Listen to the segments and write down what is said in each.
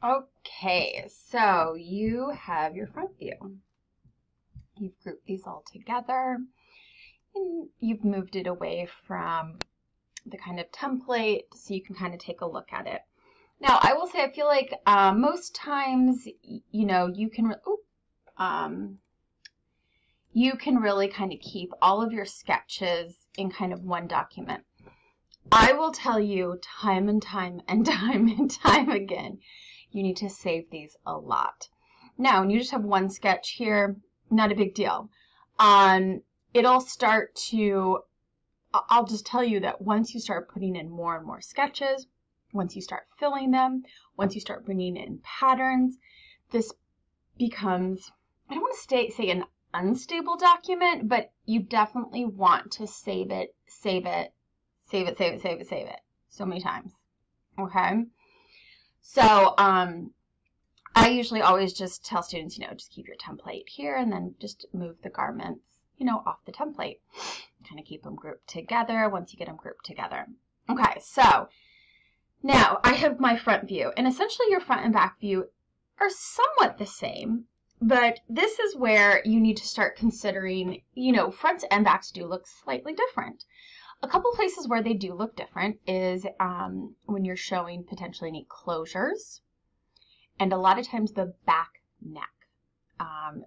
Okay, so you have your front view. You've grouped these all together and you've moved it away from the kind of template so you can kind of take a look at it. Now, I will say I feel like most times, you can really kind of keep all of your sketches in kind of one document. I will tell you time and time and time and time again, you need to save these a lot. Now, when you just have one sketch here, not a big deal. It'll start to, I'll just tell you that once you start putting in more and more sketches, once you start filling them, once you start bringing in patterns, this becomes, I don't want to say an unstable document, but you definitely want to save it so many times. Okay? So, I usually always just tell students, just keep your template here and then just move the garments, off the template. Kind of keep them grouped together once you get them grouped together. Okay, so now I have my front view, and essentially your front and back view are somewhat the same, but this is where you need to start considering, fronts and backs do look slightly different. A couple places where they do look different is when you're showing potentially any closures, and a lot of times the back neck.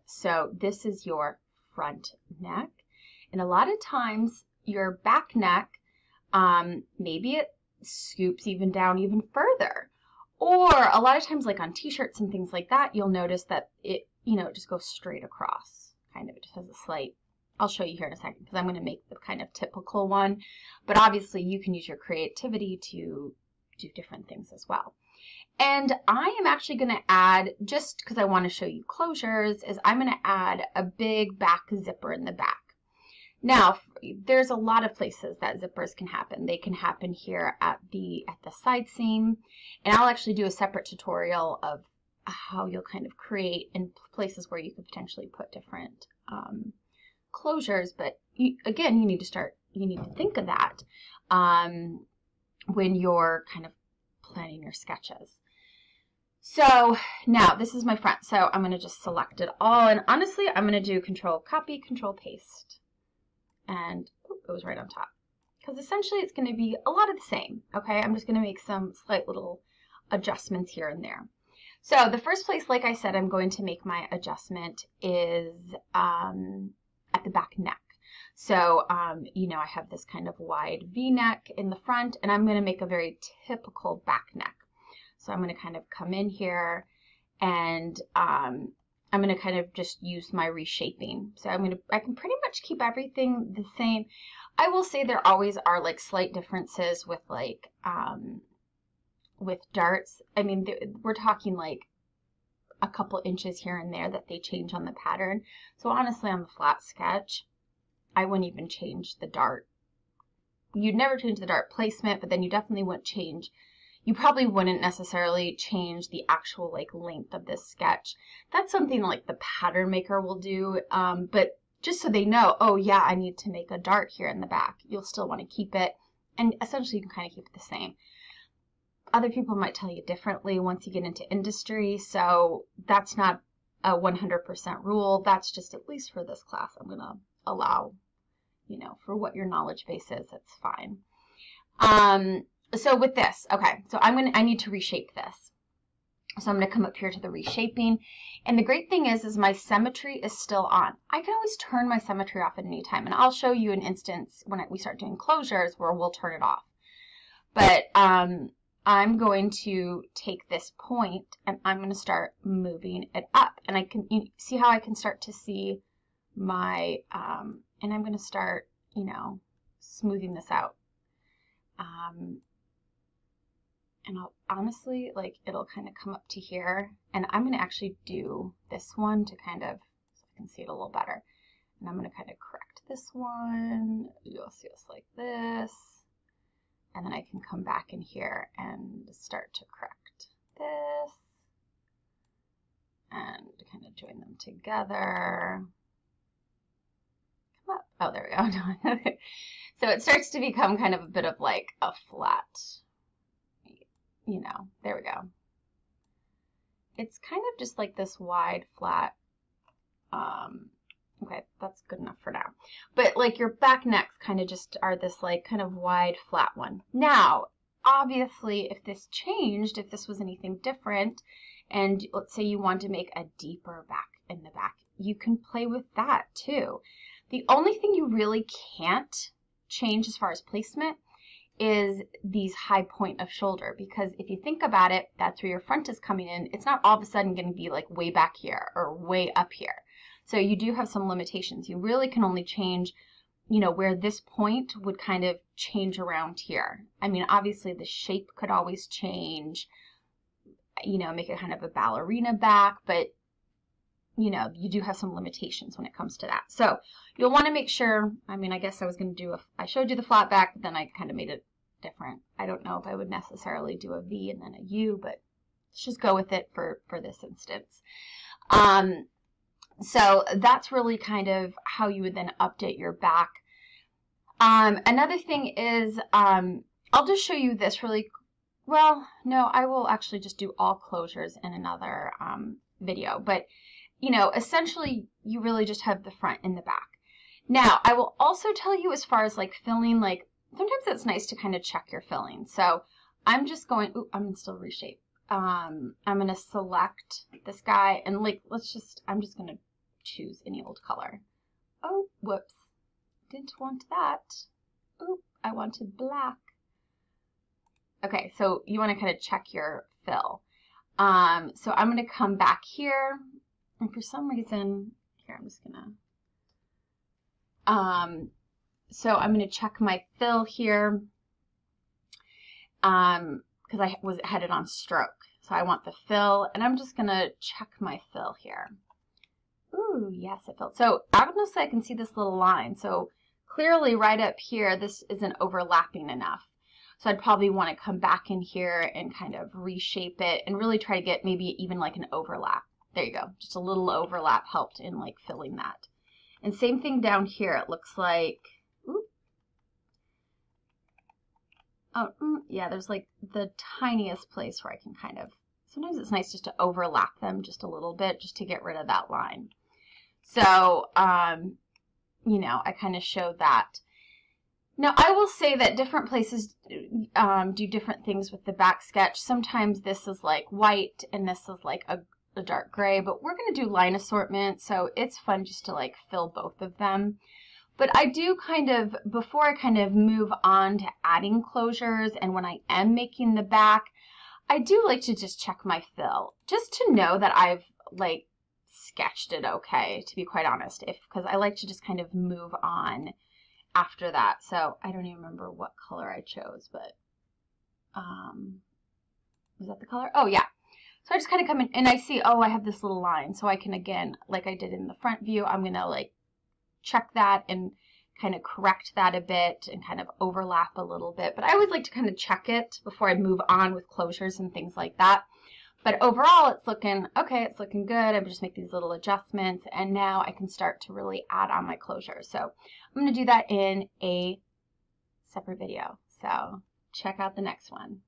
So this is your front neck, and a lot of times your back neck, maybe it scoops even down even further. Or a lot of times like on t-shirts and things like that, you'll notice that it, just goes straight across. Kind of, it just has a slight, I'll show you here in a second because I'm going to make the kind of typical one. But obviously you can use your creativity to do different things as well. And I am actually going to add, just because I want to show you closures, is I'm going to add a big back zipper in the back. Now, there's a lot of places that zippers can happen. They can happen here at the side seam, and I'll actually do a separate tutorial of how you'll kind of create in places where you could potentially put different closures. But again, you need to think of that when you're kind of planning your sketches. So now this is my front, so I'm going to just select it all, and honestly I'm going to do Control Copy, Control Paste, and it goes right on top, because essentially it's going to be a lot of the same. Okay, I'm just going to make some slight little adjustments here and there. So the first place, like I said, I'm going to make my adjustment is at the back neck. So I have this kind of wide V-neck in the front, and I'm going to make a very typical back neck. So I'm going to kind of come in here, and I'm going to kind of just use my reshaping. So I can pretty much keep everything the same. I will say there always are like slight differences with like with darts. I mean, we're talking like a couple inches here and there that they change on the pattern. So honestly, on the flat sketch, I wouldn't even change the dart. You'd never change the dart placement, but then you definitely wouldn't change. You probably wouldn't necessarily change the actual like length of this sketch. That's something like the pattern maker will do, but just so they know, oh yeah, I need to make a dart here in the back. You'll still want to keep it, and essentially you can kind of keep it the same. Other people might tell you differently once you get into industry, so that's not a 100% rule. That's just, at least for this class, I'm going to allow, for what your knowledge base is, it's fine. So with this, okay, so I need to reshape this. So I'm going to come up here to the reshaping. And the great thing is my symmetry is still on. I can always turn my symmetry off at any time. And I'll show you an instance when we start doing closures where we'll turn it off. But I'm going to take this point and I'm going to start moving it up. And see how I can start to see my, and I'm going to start, smoothing this out. And I'll honestly, it'll kind of come up to here, and I'm going to actually do this one to kind of, so I can see it a little better. And I'm going to kind of correct this one. You'll see us like this. And then I can come back in here and start to correct this. And kind of join them together. Come up. Oh, there we go. So it starts to become kind of a bit of like a flat, there we go. it's kind of just like this wide, flat, okay, that's good enough for now. But like your back necks kind of just are this like kind of wide, flat one. Now, obviously, if this changed, if this was anything different, and let's say you want to make a deeper back in the back, you can play with that too. The only thing you really can't change as far as placement is these high point of shoulder, because if you think about it, that's where your front is coming in. It's not all of a sudden going to be like way back here or way up here. So you do have some limitations. You really can only change, you know, where this point would kind of change around here. I mean, obviously the shape could always change, you know, make it kind of a ballerina back, but you know, you do have some limitations when it comes to that. So you'll want to make sure, I mean, I guess I was going to do I showed you the flat back, but then I kind of made it different. I don't know if I would necessarily do a V and then a U, but let's just go with it for this instance. So that's really kind of how you would then update your back. Another thing is, I'll just show you this really, well, no, I will actually just do all closures in another video, but you know, essentially you really just have the front and the back. Now, I will also tell you as far as like filling, like sometimes it's nice to kind of check your filling. So I'm just going, ooh, I'm in still reshape. I'm going to select this guy and like, I'm just going to choose any old color. Oh, whoops. Didn't want that. Oop, I wanted black. Okay, so you want to kind of check your fill. So I'm going to come back here. And for some reason, here, I'm just gonna, so I'm gonna check my fill here, because I was headed on stroke. So I want the fill, and I'm just gonna check my fill here. Ooh, yes, it filled. So obviously I can see this little line. So clearly right up here, this isn't overlapping enough. So I'd probably want to come back in here and kind of reshape it and really try to get maybe even like an overlap. There you go. Just a little overlap helped in like filling that. And same thing down here. It looks like, ooh. Oh, yeah, there's like the tiniest place where I can kind of, sometimes it's nice just to overlap them just a little bit just to get rid of that line. So, you know, I kind of showed that. Now, I will say that different places do different things with the back sketch. Sometimes this is like white and this is like a dark gray, but we're going to do line assortment, so it's fun just to like fill both of them. But I do kind of, before I kind of move on to adding closures and when I am making the back, I do like to just check my fill, just to know that I've like sketched it okay, to be quite honest, because I like to just kind of move on after that. So I don't even remember what color I chose, but was that the color? Oh yeah. So I just kind of come in and I see, oh, I have this little line. So I can, again, like I did in the front view, I'm going to like check that and kind of correct that a bit and kind of overlap a little bit. But I always like to kind of check it before I move on with closures and things like that. But overall, it's looking, okay, it's looking good. I just make these little adjustments and now I can start to really add on my closures. So I'm going to do that in a separate video. So check out the next one.